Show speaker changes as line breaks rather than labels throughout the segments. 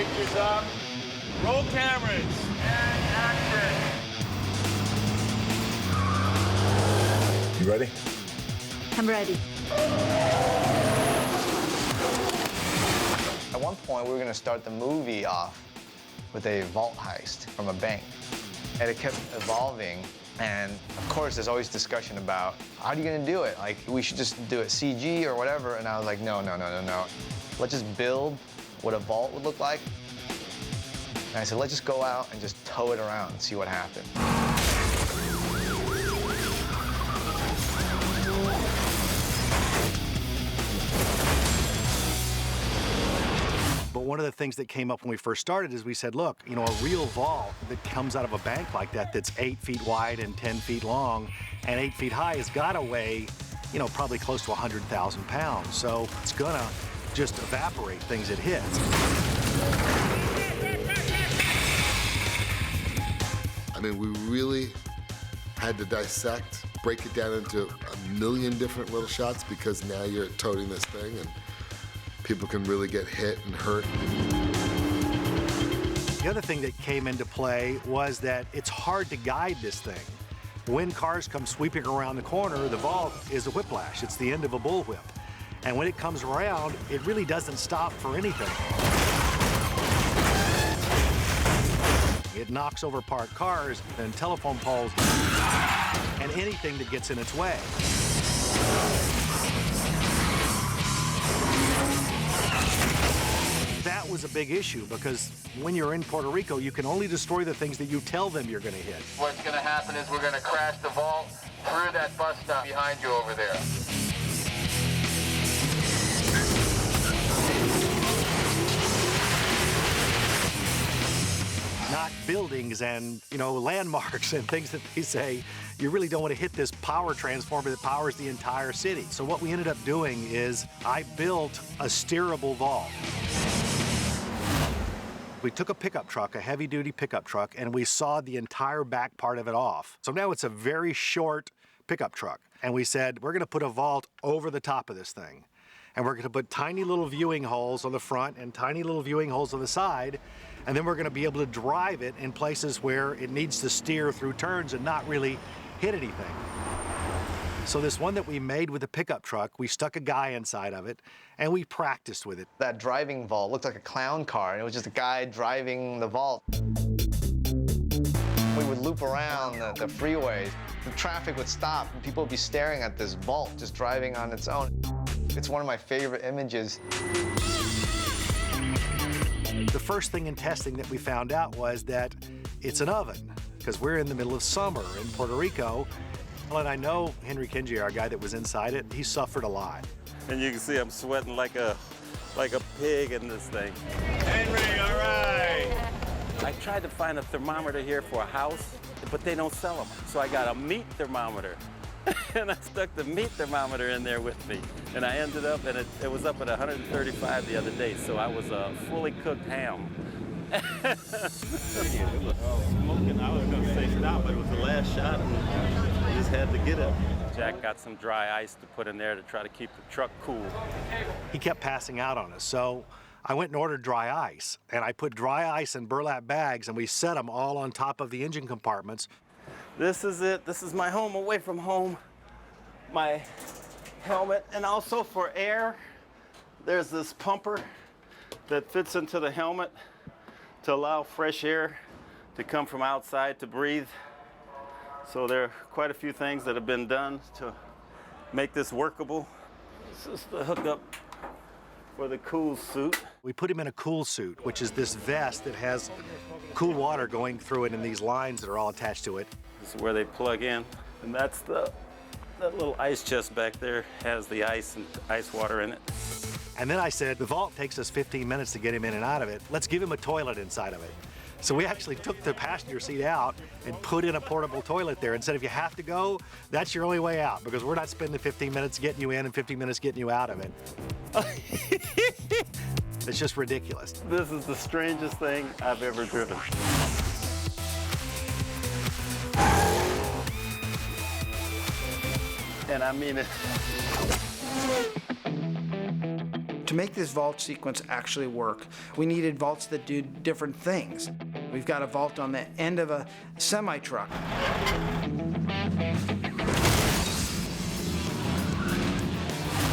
Pictures up. Roll cameras. And action.
You ready?
I'm ready.
At one point, we were going to start the movie off with a vault heist from a bank. And it kept evolving. And of course, there's always discussion about how are you going to do it? Like, we should just do it CG or whatever. And I was like, no. Let's just build what a vault would look like. And I said, let's just go out and just tow it around and see what happens.
But one of the things that came up when we first started is we said, look, you know, a real vault that comes out of a bank like that that's 8 feet wide and 10 feet long and 8 feet high has got to weigh, you know, probably close to 100,000 pounds. So it's gonna just evaporate things it hits.
I mean, we really had to dissect, break it down into a million different little shots because now you're toting this thing and people can really get hit and hurt.
The other thing that came into play was that it's hard to guide this thing. When cars come sweeping around the corner, the vault is a whiplash. It's the end of a bullwhip. And when it comes around, it really doesn't stop for anything. It knocks over parked cars and telephone poles and anything that gets in its way. That was a big issue because when you're in Puerto Rico, you can only destroy the things that you tell them you're going to hit.
What's going to happen is we're going to crash the vault through that bus stop behind you over there.
Not buildings and, you know, landmarks and things that they say. You really don't want to hit this power transformer that powers the entire city. So what we ended up doing is I built a steerable vault. We took a pickup truck, a heavy-duty pickup truck, and we sawed the entire back part of it off. So now it's a very short pickup truck. And we said, we're going to put a vault over the top of this thing. And we're going to put tiny little viewing holes on the front and tiny little viewing holes on the side. And then we're going to be able to drive it in places where it needs to steer through turns and not really hit anything. So this one that we made with the pickup truck, we stuck a guy inside of it, and we practiced with it.
That driving vault looked like a clown car, and it was just a guy driving the vault. We would loop around the freeways. The traffic would stop, and people would be staring at this vault just driving on its own. It's one of my favorite images.
The first thing in testing that we found out was that it's an oven, because we're in the middle of summer in Puerto Rico. And I know Henry Kinji, our guy that was inside it, he suffered a lot.
And you can see I'm sweating like a pig in this thing.
Henry, all right.
I tried to find a thermometer here for a house, but they don't sell them. So I got a meat thermometer. And I stuck the meat thermometer in there with me. And I ended up, and it was up at 135 the other day, so I was a fully cooked ham.
It was smoking. I was going to say stop, but it was the last shot, and I just had to get it.
Jack got some dry ice to put in there to try to keep the truck cool.
He kept passing out on us, so I went and ordered dry ice. And I put dry ice in burlap bags, and we set them all on top of the engine compartments.
This is it. This is my home away from home. My helmet, and also for air, there's this pumper that fits into the helmet to allow fresh air to come from outside to breathe. So there are quite a few things that have been done to make this workable. This is the hookup for the cool suit.
We put him in a cool suit, which is this vest that has cool water going through it and these lines that are all attached to it.
This is where they plug in, and that's that little ice chest back there has the ice and ice water in it.
And then I said, the vault takes us 15 minutes to get him in and out of it. Let's give him a toilet inside of it. So we actually took the passenger seat out and put in a portable toilet there and said, if you have to go, that's your only way out, because we're not spending 15 minutes getting you in and 15 minutes getting you out of it. It's just ridiculous.
This is the strangest thing I've ever driven. And I mean it.
To make this vault sequence actually work, we needed vaults that do different things. We've got a vault on the end of a semi-truck.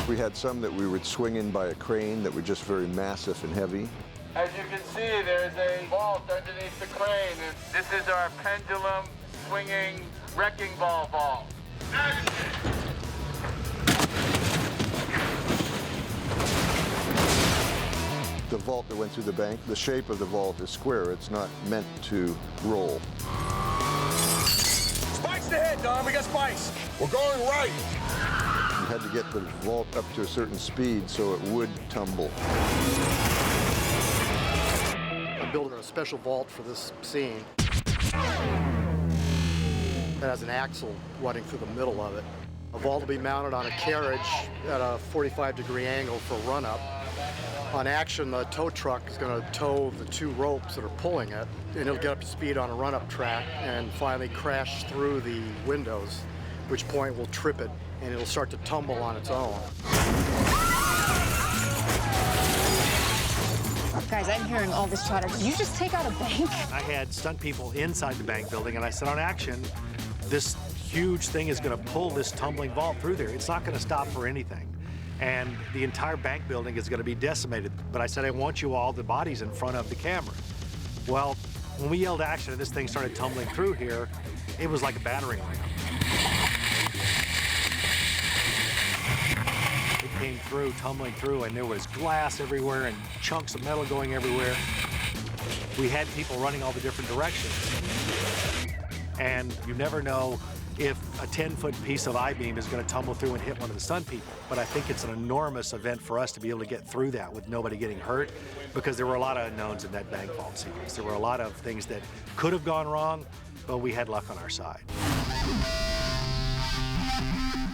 We had some that we would swing in by a crane that were just very massive and heavy.
As you can see, there's a vault underneath the crane. And this is our pendulum swinging wrecking ball vault.
The vault that went through the bank, the shape of the vault is square. It's not meant to roll.
Spikes ahead, Don. We got spikes. We're going right.
You had to get the vault up to a certain speed so it would tumble.
I'm building a special vault for this scene that has an axle running through the middle of it. A vault will be mounted on a carriage at a 45-degree angle for run-up. On action, the tow truck is going to tow the two ropes that are pulling it, and it'll get up to speed on a run-up track and finally crash through the windows, at which point we'll trip it and it'll start to tumble on its own.
Guys, I'm hearing all this chatter. Did you just take out a bank?
I had stunt people inside the bank building, and I said, on action, this huge thing is going to pull this tumbling vault through there. It's not going to stop for anything. And the entire bank building is going to be decimated. But I said, I want you all, the bodies in front of the camera. Well, when we yelled action and this thing started tumbling through here, it was like a battering ram. It came through, tumbling through, and there was glass everywhere and chunks of metal going everywhere. We had people running all the different directions. And you never know if a 10-foot piece of I-beam is going to tumble through and hit one of the stunt people. But I think it's an enormous event for us to be able to get through that with nobody getting hurt, because there were a lot of unknowns in that bank vault sequence. There were a lot of things that could have gone wrong, but we had luck on our side.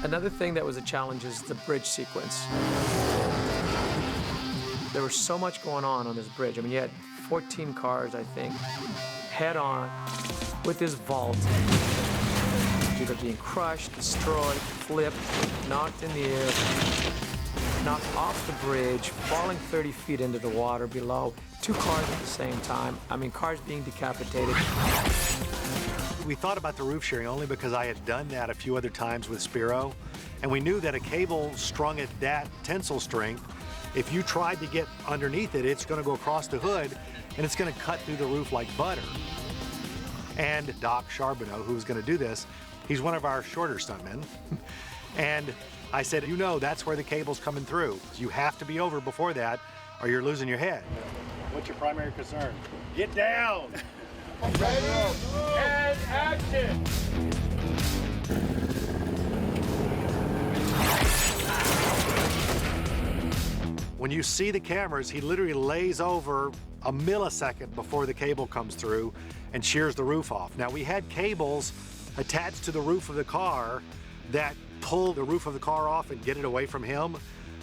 Another thing that was a challenge is the bridge sequence. There was so much going on this bridge. I mean, you had 14 cars, I think, head on with this vault. Either being crushed, destroyed, flipped, knocked in the air, knocked off the bridge, falling 30 feet into the water below, 2 cars at the same time. I mean, cars being decapitated.
We thought about the roof sharing only because I had done that a few other times with Spiro, and we knew that a cable strung at that tensile strength, if you tried to get underneath it, it's going to go across the hood, and it's going to cut through the roof like butter. And Doc Charbonneau, who was going to do this, he's one of our shorter stuntmen. And I said, you know, that's where the cable's coming through. You have to be over before that, or you're losing your head. What's your primary concern? Get down!
Ready, and action!
When you see the cameras, he literally lays over a millisecond before the cable comes through and shears the roof off. Now, we had cables attached to the roof of the car that pull the roof of the car off and get it away from him.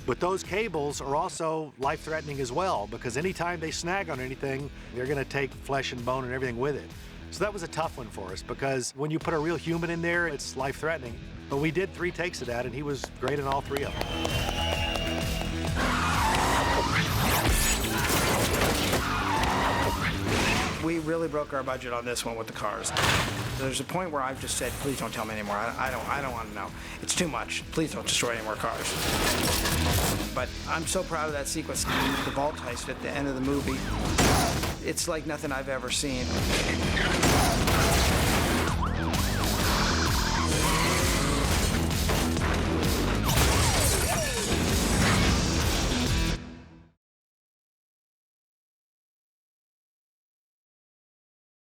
But those cables are also life-threatening as well, because anytime they snag on anything, they're going to take flesh and bone and everything with it. So that was a tough one for us, because when you put a real human in there, it's life-threatening. But we did 3 takes of that, and he was great in all 3 of them.
We really broke our budget on this one with the cars. There's a point where I've just said, please don't tell me anymore. I don't want to know. It's too much. Please don't destroy any more cars. But I'm so proud of that sequence. The vault heist at the end of the movie, it's like nothing I've ever seen.